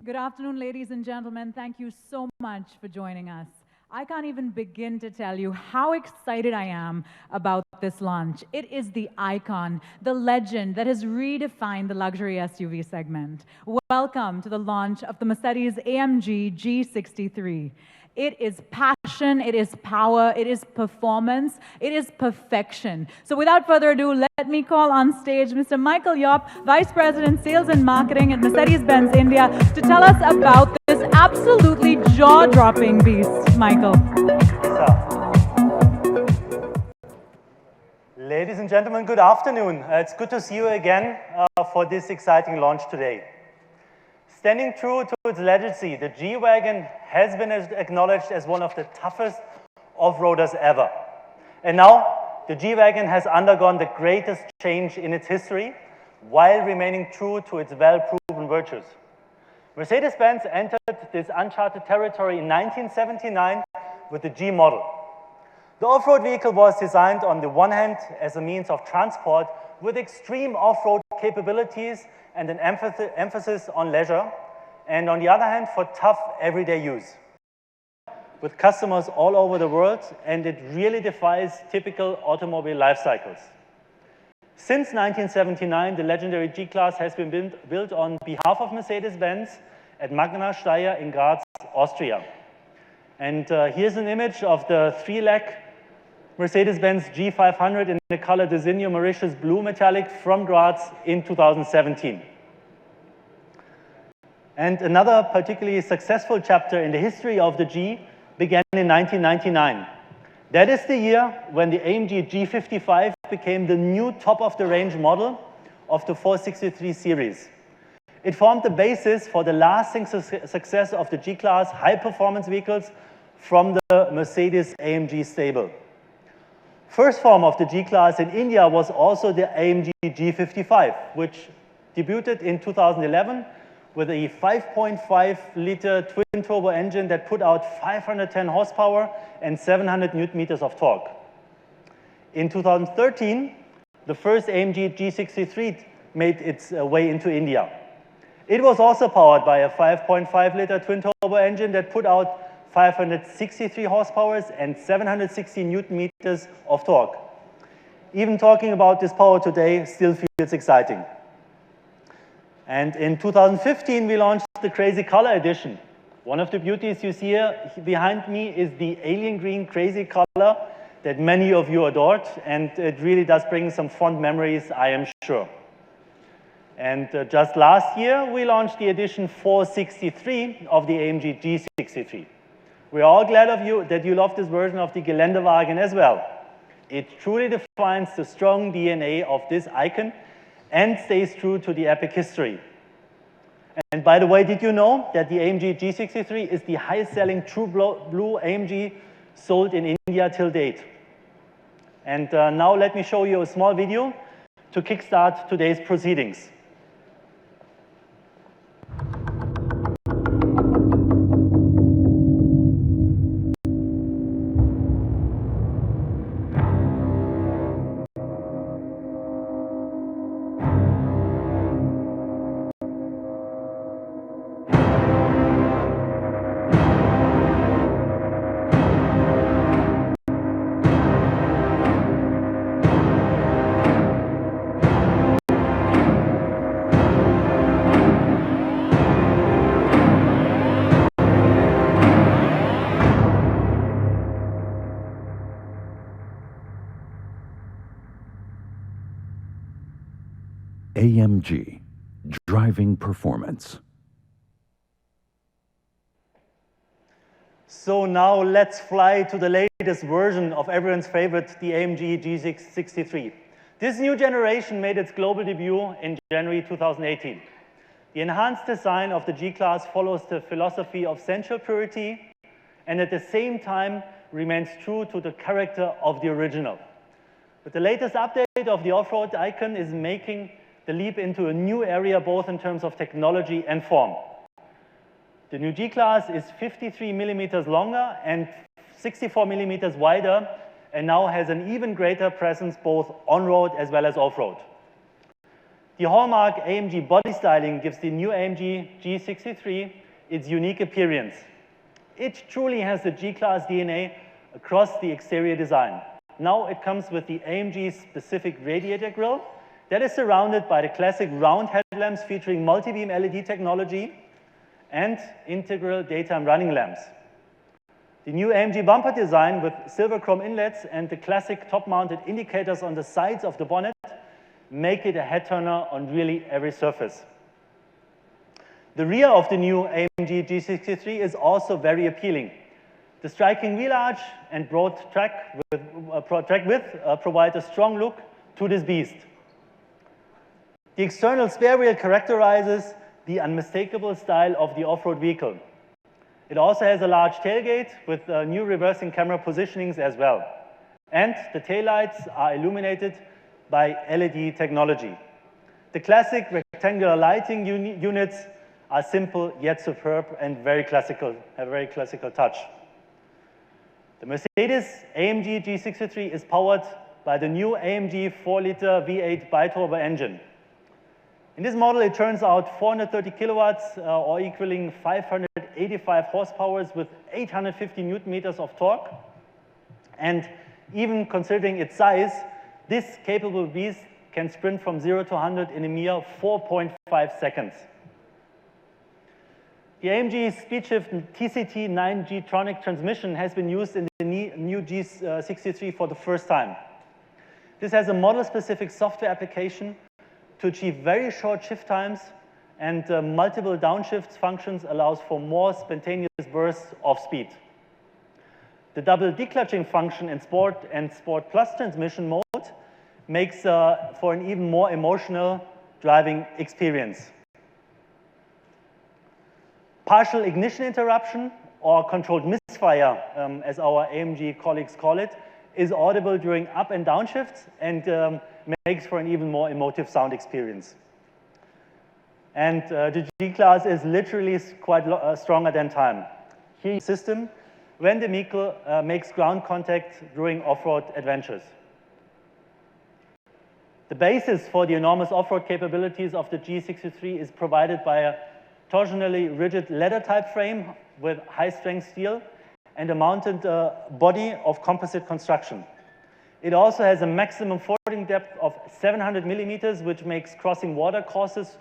Good afternoon, ladies and gentlemen. Thank you so much for joining us. I can't even begin to tell you how excited I am about this launch. It is the icon, the legend that has redefined the luxury SUV segment. Welcome to the launch of the Mercedes-AMG G63. It is passion, it is power, it is performance, it is perfection. So without further ado, let me call on stage Mr. Michael Yop, Vice President, Sales and Marketing at Mercedes-Benz India, to tell us about this absolutely jaw-dropping beast. Michael. Ladies and gentlemen, good afternoon. It's good to see you again for this exciting launch today. Standing true to its legacy, the G-Wagon has been acknowledged as one of the toughest off-roaders ever. And now, the G-Wagon has undergone the greatest change in its history while remaining true to its well-proven virtues. Mercedes-Benz entered this uncharted territory in 1979 with the G model. The off-road vehicle was designed on the one hand as a means of transport with extreme off-road capabilities and an emphasis on leisure, and on the other hand for tough everyday use. With customers all over the world, and it really defies typical automobile life cycles. Since 1979, the legendary G-Class has been built on behalf of Mercedes-Benz at Magna Steyr in Graz, Austria. And here's an image of the 3-leg Mercedes-Benz G500 in the color Designo Mauritius Blue Metallic from Graz in 2017. And another particularly successful chapter in the history of the G began in 1999. That is the year when the AMG G55 became the new top-of-the-range model of the 463 series. It formed the basis for the lasting success of the G-Class high-performance vehicles from the Mercedes-AMG stable. First form of the G-Class in India was also the AMG G55, which debuted in 2011 with a 5.5-liter twin-turbo engine that put out 510 horsepower and 700 Newton-meters of torque. In 2013, the first AMG G63 made its way into India. It was also powered by a 5.5-liter twin-turbo engine that put out 563 horsepower and 760 Newton-meters of torque. Even talking about this power today still feels exciting. And in 2015, we launched the Crazy Color Edition. One of the beauties you see here behind me is the alien green crazy color that many of you adored, and it really does bring some fond memories, I am sure. And just last year, we launched the edition 463 of the AMG G63. We are all glad that you love this version of the Geländewagen as well. It truly defines the strong DNA of this icon and stays true to the epic history. And by the way, did you know that the AMG G63 is the highest-selling true blue AMG sold in India till date? And now let me show you a small video to kickstart today's proceedings. AMG, driving performance. So now let's fly to the latest version of everyone's favorite, the AMG G63. This new generation made its global debut in January 2018. The enhanced design of the G-Class follows the philosophy of sensual purity and at the same time remains true to the character of the original. But the latest update of the off-road icon is making the leap into a new area both in terms of technology and form. The new G-Class is 53 millimeters longer and 64 millimeters wider and now has an even greater presence both on-road as well as off-road. The hallmark AMG body styling gives the new AMG G63 its unique appearance. It truly has the G-Class DNA across the exterior design. Now it comes with the AMG specific radiator grille that is surrounded by the classic round headlamps featuring multi-beam LED technology and integral daytime running lamps. The new AMG bumper design with silver chrome inlets and the classic top-mounted indicators on the sides of the bonnet make it a head-turner on really every surface. The rear of the new AMG G63 is also very appealing. The striking wheel arch and broad track width provide a strong look to this beast. The external spare wheel characterizes the unmistakable style of the off-road vehicle. It also has a large tailgate with new reversing camera positionings as well. And the taillights are illuminated by LED technology. The classic rectangular lighting units are simple yet superb and have a very classical touch. The Mercedes-AMG G63 is powered by the new AMG 4-liter V8 biturbo engine. In this model, it turns out 430 kilowatts or equaling 585 horsepower with 850 newton meters of torque. And even considering its size, this capable beast can sprint from 0 to 100 in a mere 4.5 seconds. The AMG SpeedShift TCT 9G Tronic transmission has been used in the new G63 for the first time. This has a model-specific software application to achieve very short shift times, and multiple downshift functions allows for more spontaneous bursts of speed. The double declutching function in Sport and Sport Plus transmission mode makes for an even more emotional driving experience. Partial ignition interruption, or controlled misfire, as our AMG colleagues call it, is audible during up and down shifts and makes for an even more emotive sound experience. And the G-Class is literally quite stronger than time. Here is the system when the vehicle makes ground contact during off-road adventures. The basis for the enormous off-road capabilities of the G63 is provided by a torsionally rigid leather-type frame with high-strength steel and a mounted body of composite construction. It also has a maximum fording depth of 700 millimeters, which makes crossing water courses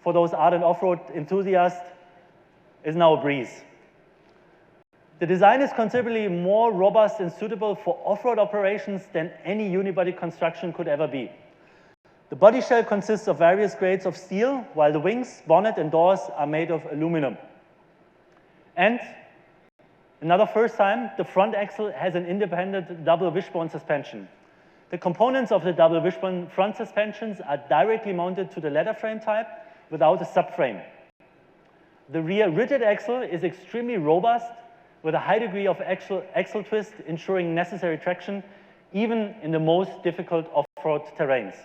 for those ardent off-road enthusiasts is now a breeze. The design is considerably more robust and suitable for off-road operations than any unibody construction could ever be. The body shell consists of various grades of steel, while the wings, bonnet, and doors are made of aluminum. And another first time, the front axle has an independent double wishbone suspension. The components of the double wishbone front suspensions are directly mounted to the leather frame type without a subframe. The rear rigid axle is extremely robust with a high degree of axle twist, ensuring necessary traction even in the most difficult off-road terrains.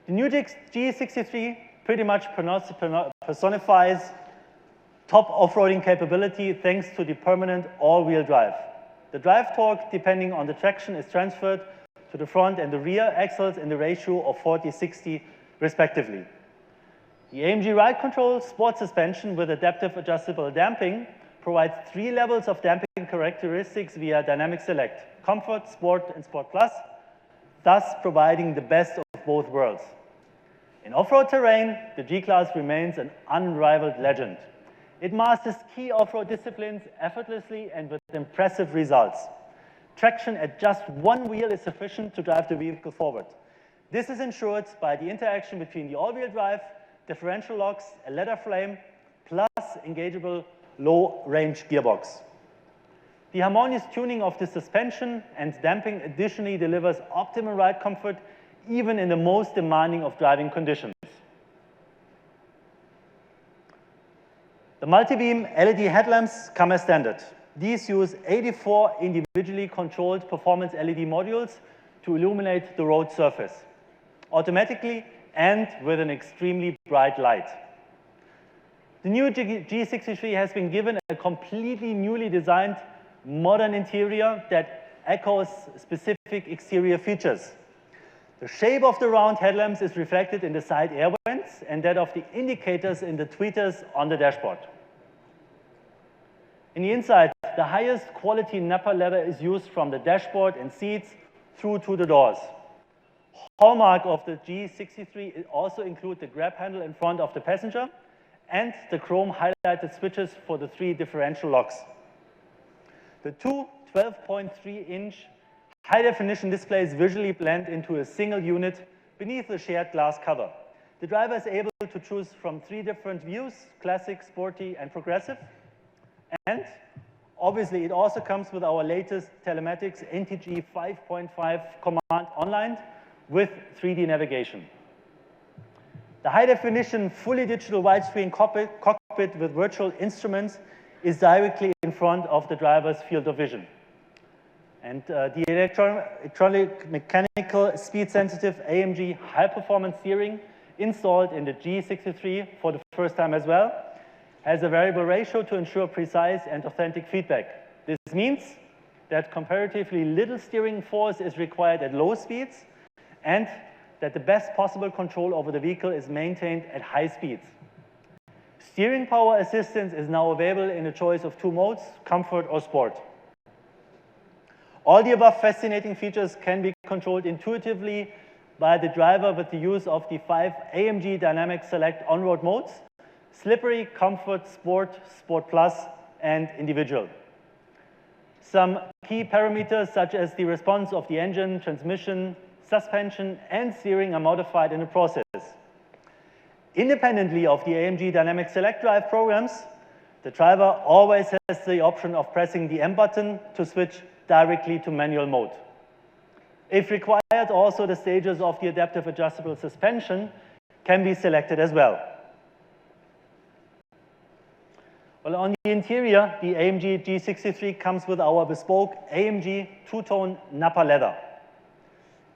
The new G63 pretty much personifies top off-roading capability thanks to the permanent all-wheel drive. The drive torque, depending on the traction, is transferred to the front and the rear axles in the ratio of 40-60 respectively. The AMG Ride Control Sport Suspension with adaptive adjustable damping provides 3 levels of damping characteristics via Dynamic Select, Comfort, Sport, and Sport Plus, thus providing the best of both worlds. In off-road terrain, the G-Class remains an unrivaled legend. It masters key off-road disciplines effortlessly and with impressive results. Traction at just one wheel is sufficient to drive the vehicle forward. This is ensured by the interaction between the all-wheel drive, differential locks, a leather frame, plus engageable low-range gearbox. The harmonious tuning of the suspension and damping additionally delivers optimal ride comfort even in the most demanding of driving conditions. The multi-beam LED headlamps come as standard. These use 84 individually controlled performance LED modules to illuminate the road surface, automatically and with an extremely bright light. The new G63 has been given a completely newly designed modern interior that echoes specific exterior features. The shape of the round headlamps is reflected in the side air vents and that of the indicators in the tweeters on the dashboard. In the inside, the highest quality Nappa leather is used from the dashboard and seats through to the doors. Hallmark of the G63 also include the grab handle in front of the passenger and the chrome highlighted switches for the 3 differential locks. The two 12.3-inch high-definition displays visually blend into a single unit beneath the shared glass cover. The driver is able to choose from 3 different views: classic, sporty, and progressive. And obviously, it also comes with our latest telematics NTG 5.5 command online with 3D navigation. The high-definition, fully digital widescreen cockpit with virtual instruments is directly in front of the driver's field of vision. And the electronic mechanical speed-sensitive AMG high-performance steering installed in the G63 for the first time as well has a variable ratio to ensure precise and authentic feedback. This means that comparatively little steering force is required at low speeds and that the best possible control over the vehicle is maintained at high speeds. Steering power assistance is now available in a choice of 2 modes, comfort or sport. All the above fascinating features can be controlled intuitively by the driver with the use of the 5 AMG Dynamic Select on-road modes: slippery, comfort, sport, sport plus, and individual. Some key parameters such as the response of the engine, transmission, suspension, and steering are modified in the process. Independently of the AMG Dynamic Select Drive programs, the driver always has the option of pressing the M button to switch directly to manual mode. If required, also the stages of the adaptive adjustable suspension can be selected as well. Well, on the interior, the AMG G63 comes with our bespoke AMG two-tone Nappa leather.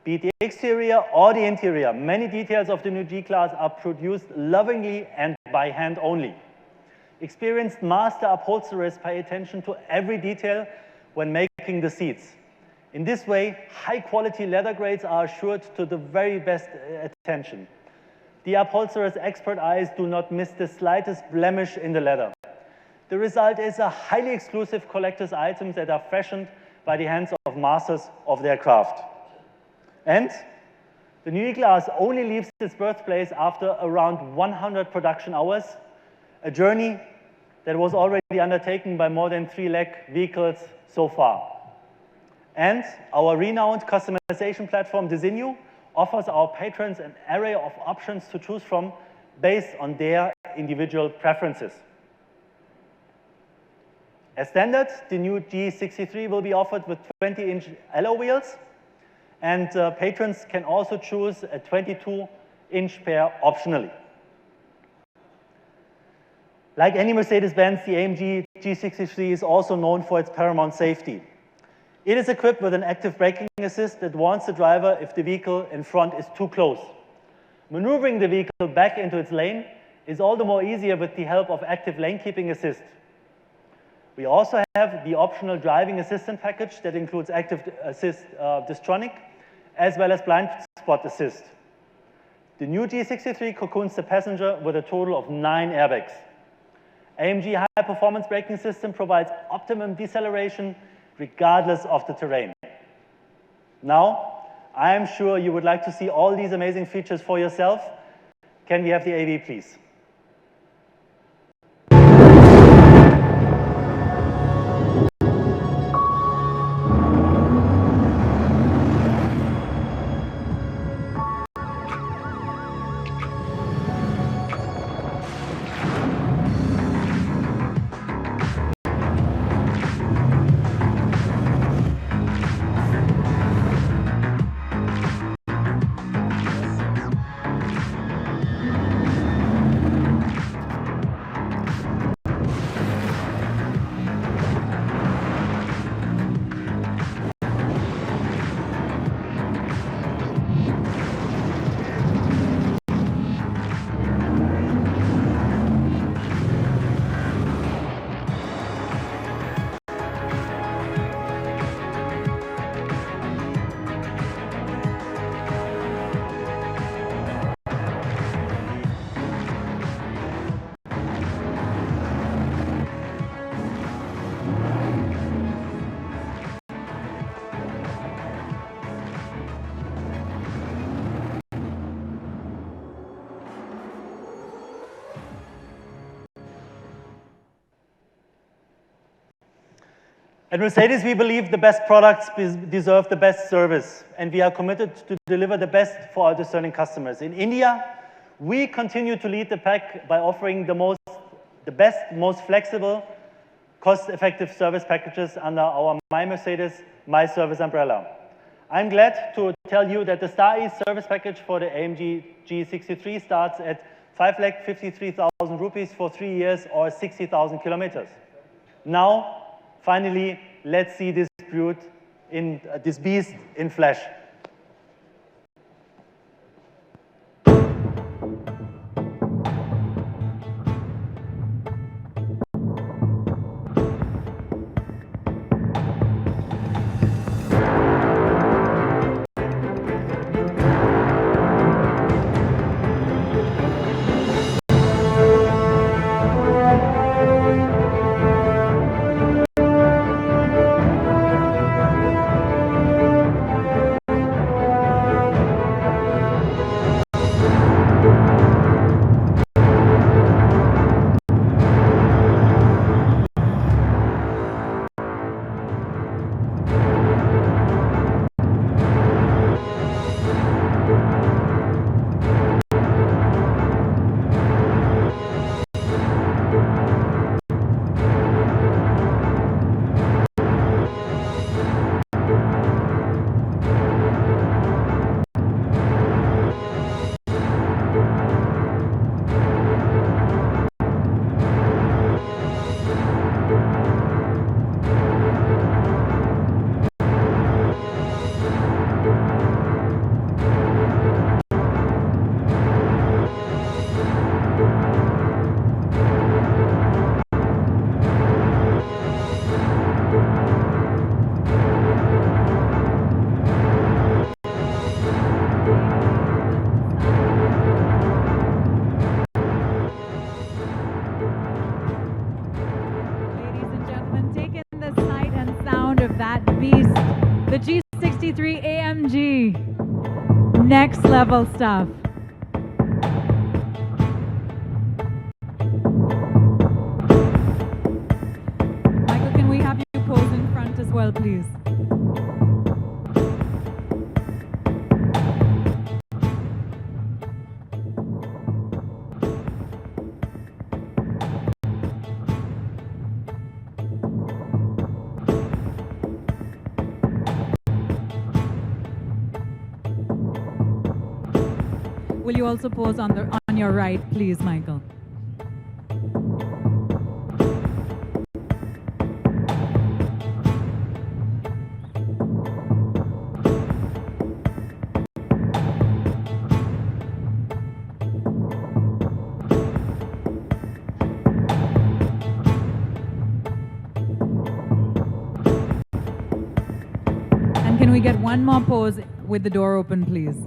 Be it the exterior or the interior, many details of the new G-Class are produced lovingly and by hand only. Experienced master upholsterers pay attention to every detail when making the seats. In this way, high-quality leather grades are assured to the very best attention. The upholsterer's expert eyes do not miss the slightest blemish in the leather. The result is a highly exclusive collector's items that are fashioned by the hands of masters of their craft. And the new G-Class only leaves its birthplace after around 100 production hours, a journey that was already undertaken by more than 3 lakh vehicles so far. And our renowned customization platform, Designu, offers our patrons an array of options to choose from based on their individual preferences. As standard, the new G63 will be offered with 20-inch alloy wheels, and patrons can also choose a 22-inch pair optionally. Like any Mercedes-Benz, the AMG G63 is also known for its paramount safety. It is equipped with an active braking assist that warns the driver if the vehicle in front is too close. Maneuvering the vehicle back into its lane is all the more easier with the help of active lane keeping assist. We also have the optional driving assistant package that includes active assist Distronic as well as blind spot assist. The new G63 cocoons the passenger with a total of 9 airbags. AMG high-performance braking system provides optimum deceleration regardless of the terrain. Now, I am sure you would like to see all these amazing features for yourself. Can we have the AV, please? At Mercedes, we believe the best products deserve the best service, and we are committed to deliver the best for our discerning customers. In India, we continue to lead the pack by offering the best, most flexible, cost-effective service packages under our My Mercedes, My Service umbrella. I'm glad to tell you that the Star E service package for the AMG G63 starts at 5,53,000 rupees for 3 years or 60,000 kilometers. Now, finally, let's see this beast in flesh. The G63 AMG. Next level stuff. Michael, can we have you pose in front as well, please? Will you also pose on your right, please, Michael? And can we get one more pose with the door open, please?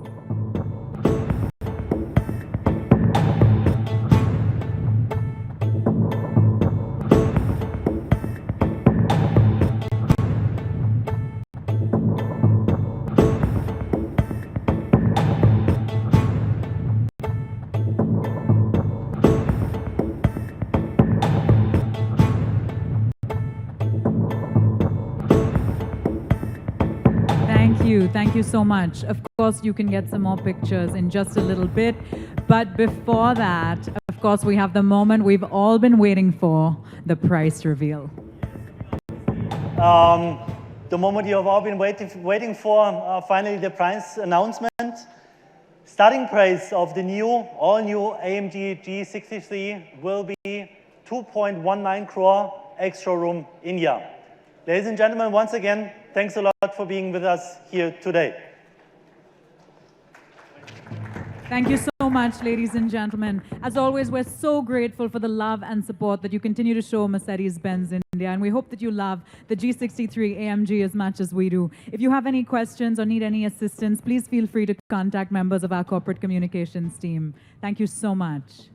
Thank you so much. Of course, you can get some more pictures in just a little bit. But before that, of course, we have the moment we've all been waiting for, the price reveal. The moment you have all been waiting for, finally the price announcement. Starting price of the all-new AMG G63 will be 2.19 crore ex-showroom India. Ladies and gentlemen, once again, thanks a lot for being with us here today. Thank you so much, ladies and gentlemen. As always, we're so grateful for the love and support that you continue to show Mercedes-Benz India, and we hope that you love the G63 AMG as much as we do. If you have any questions or need any assistance, please feel free to contact members of our corporate communications team. Thank you so much.